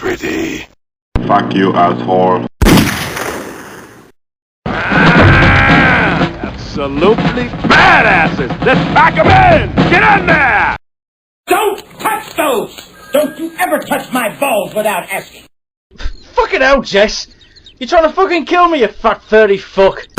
pretty. Fuck you, asshole. Absolutely badasses! Let's pack 'em in! Get in there! Don't touch those! Don't you ever touch my balls without asking. Fucking hell, Jess! You're trying to fucking kill me, you fat 30 fuck!